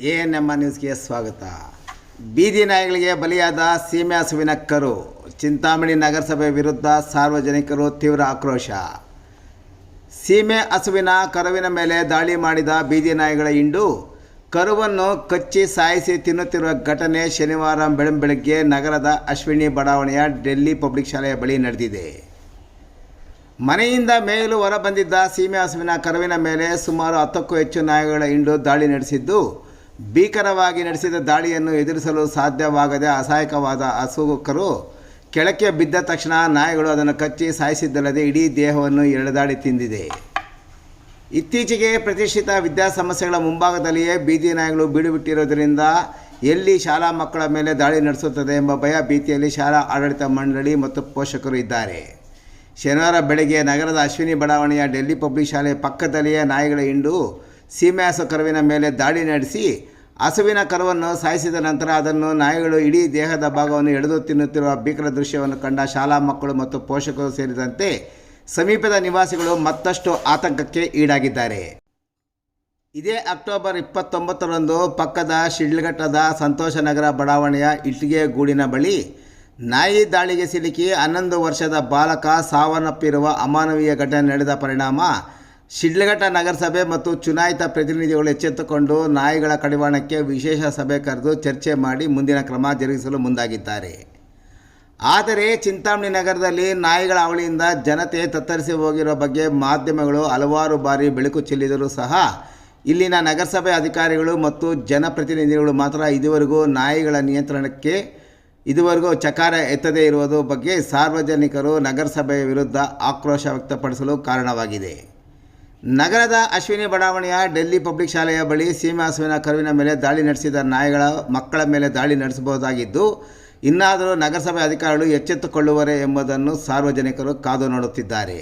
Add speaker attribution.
Speaker 1: ನಮ್ಮ ನ್ಯೂಸ್ಗೆ ಸ್ವಾಗತ. ಬೀದಿ ನಾಯಿಗಳಿಗೆ ಬಲಿಯಾದ ಸೀಮೆ ಹಸುವಿನ ಕರು. ಚಿಂತಾಮಣಿ ನಗರಸಭೆ ವಿರುದ್ಧ ಸಾರ್ವಜನಿಕರು ತೀವ್ರ ಆಕ್ರೋಶ. ಸೀಮೆ ಹಸುವಿನ ಕರುವಿನ ಮೇಲೆ ದಾಳಿ ಮಾಡಿದ ಬೀದಿ ನಾಯಿಗಳ ಹಿಂಡು ಕರುವನ್ನು ಕಚ್ಚಿ ಸಾಯಿಸಿ ತಿನ್ನುತ್ತಿರುವ ಘಟನೆ ಶನಿವಾರ ಬೆಳಗ್ಗೆ ನಗರದ ಅಶ್ವಿನಿ ಬಡಾವಣೆಯ ಡೆಲ್ಲಿ ಪಬ್ಲಿಕ್ ಶಾಲೆಯ ಬಳಿ ನಡೆದಿದೆ. ಮನೆಯಿಂದ ಮೇಯಲು ಹೊರಬಂದಿದ್ದ ಸೀಮೆ ಹಸುವಿನ ಕರುವಿನ ಮೇಲೆ ಸುಮಾರು 10ಕ್ಕೂ ಹೆಚ್ಚು ನಾಯಿಗಳ ಹಿಂಡು ದಾಳಿ ನಡೆಸಿದ್ದು, ಭೀಕರವಾಗಿ ನಡೆಸಿದ ದಾಳಿಯನ್ನು ಎದುರಿಸಲು ಸಾಧ್ಯವಾಗದೆ ಅಸಹಾಯಕವಾದ ಹಸು ಕರು ಕೆಳಕ್ಕೆ ಬಿದ್ದ ತಕ್ಷಣ ನಾಯಿಗಳು ಅದನ್ನು ಕಚ್ಚಿ ಸಾಯಿಸಿದ್ದಲ್ಲದೆ ಇಡೀ ದೇಹವನ್ನು ಎಳೆದಾಡಿ ತಿಂದಿದೆ. ಇತ್ತೀಚೆಗೆ ಪ್ರತಿಷ್ಠಿತ ವಿದ್ಯಾಸಂಸ್ಥೆಗಳ ಮುಂಭಾಗದಲ್ಲಿಯೇ ಬೀದಿ ನಾಯಿಗಳು ಬೀಡುಬಿಟ್ಟಿರುವುದರಿಂದ ಎಲ್ಲಿ ಶಾಲಾ ಮಕ್ಕಳ ಮೇಲೆ ದಾಳಿ ನಡೆಸುತ್ತದೆ ಎಂಬ ಭಯ ಭೀತಿಯಲ್ಲಿ ಶಾಲಾ ಆಡಳಿತ ಮಂಡಳಿ ಮತ್ತು ಪೋಷಕರು ಇದ್ದಾರೆ. ಶನಿವಾರ ಬೆಳಗ್ಗೆ ನಗರದ ಅಶ್ವಿನಿ ಬಡಾವಣೆಯ ಡೆಲ್ಲಿ ಪಬ್ಲಿಕ್ ಶಾಲೆ ಪಕ್ಕದಲ್ಲಿಯೇ ನಾಯಿಗಳ ಹಿಂಡು ಸೀಮೆ ಹಸು ಕರುವಿನ ಮೇಲೆ ದಾಳಿ ನಡೆಸಿ ಹಸುವಿನ ಕರುವನ್ನು ಸಾಯಿಸಿದ ನಂತರ ಅದನ್ನು ನಾಯಿಗಳು ಇಡೀ ದೇಹದ ಭಾಗವನ್ನು ಎಳೆದು ತಿನ್ನುತ್ತಿರುವ ಭೀಕರ ದೃಶ್ಯವನ್ನು ಕಂಡ ಶಾಲಾ ಮಕ್ಕಳು ಮತ್ತು ಪೋಷಕರು ಸೇರಿದಂತೆ ಸಮೀಪದ ನಿವಾಸಿಗಳು ಮತ್ತಷ್ಟು ಆತಂಕಕ್ಕೆ ಈಡಾಗಿದ್ದಾರೆ. ಇದೇ ಅಕ್ಟೋಬರ್ 29ರಂದು ಪಕ್ಕದ ಶಿಡ್ಲಘಟ್ಟದ ಸಂತೋಷನಗರ ಬಡಾವಣೆಯ ಇಟ್ಟಿಗೆ ಗೂಡಿನ ಬಳಿ ನಾಯಿ ದಾಳಿಗೆ ಸಿಲುಕಿ 11 ವರ್ಷದ ಬಾಲಕ ಸಾವನ್ನಪ್ಪಿರುವ ಅಮಾನವೀಯ ಘಟನೆ ನಡೆದ ಪರಿಣಾಮ ಶಿಡ್ಲಘಟ್ಟ ನಗರಸಭೆ ಮತ್ತು ಚುನಾಯಿತ ಪ್ರತಿನಿಧಿಗಳು ಎಚ್ಚೆತ್ತುಕೊಂಡು ನಾಯಿಗಳ ಕಡಿವಾಣಕ್ಕೆ ವಿಶೇಷ ಸಭೆ ಕರೆದು ಚರ್ಚೆ ಮಾಡಿ ಮುಂದಿನ ಕ್ರಮ ಜರುಗಿಸಲು ಮುಂದಾಗಿದ್ದಾರೆ. ಆದರೆ ಚಿಂತಾಮಣಿ ನಗರದಲ್ಲಿ ನಾಯಿಗಳ ಹಾವಳಿಯಿಂದ ಜನತೆ ತತ್ತರಿಸಿ ಹೋಗಿರುವ ಬಗ್ಗೆ ಮಾಧ್ಯಮಗಳು ಹಲವಾರು ಬಾರಿ ಬೆಳಕು ಚೆಲ್ಲಿದರೂ ಸಹ ಇಲ್ಲಿನ ನಗರಸಭೆ ಅಧಿಕಾರಿಗಳು ಮತ್ತು ಜನಪ್ರತಿನಿಧಿಗಳು ಮಾತ್ರ ಇದುವರೆಗೂ ನಾಯಿಗಳ ನಿಯಂತ್ರಣಕ್ಕೆ ಚಕಾರ ಎತ್ತದೇ ಇರುವುದು ಬಗ್ಗೆ ಸಾರ್ವಜನಿಕರು ನಗರಸಭೆಯ ವಿರುದ್ಧ ಆಕ್ರೋಶ ವ್ಯಕ್ತಪಡಿಸಲು ಕಾರಣವಾಗಿದೆ. ನಗರದ ಅಶ್ವಿನಿ ಬಡಾವಣೆಯ ಡೆಲ್ಲಿ ಪಬ್ಲಿಕ್ ಶಾಲೆಯ ಬಳಿ ಸೀಮೆ ಹಸುವಿನ ಕರುವಿನ ಮೇಲೆ ದಾಳಿ ನಡೆಸಿದ ನಾಯಿಗಳ ಮಕ್ಕಳ ಮೇಲೆ ದಾಳಿ ನಡೆಸಬಹುದಾಗಿದ್ದು, ಇನ್ನಾದರೂ ನಗರಸಭೆ ಅಧಿಕಾರಿಗಳು ಎಚ್ಚೆತ್ತುಕೊಳ್ಳುವರೇ ಎಂಬುದನ್ನು ಸಾರ್ವಜನಿಕರು ಕಾದು ನೋಡುತ್ತಿದ್ದಾರೆ.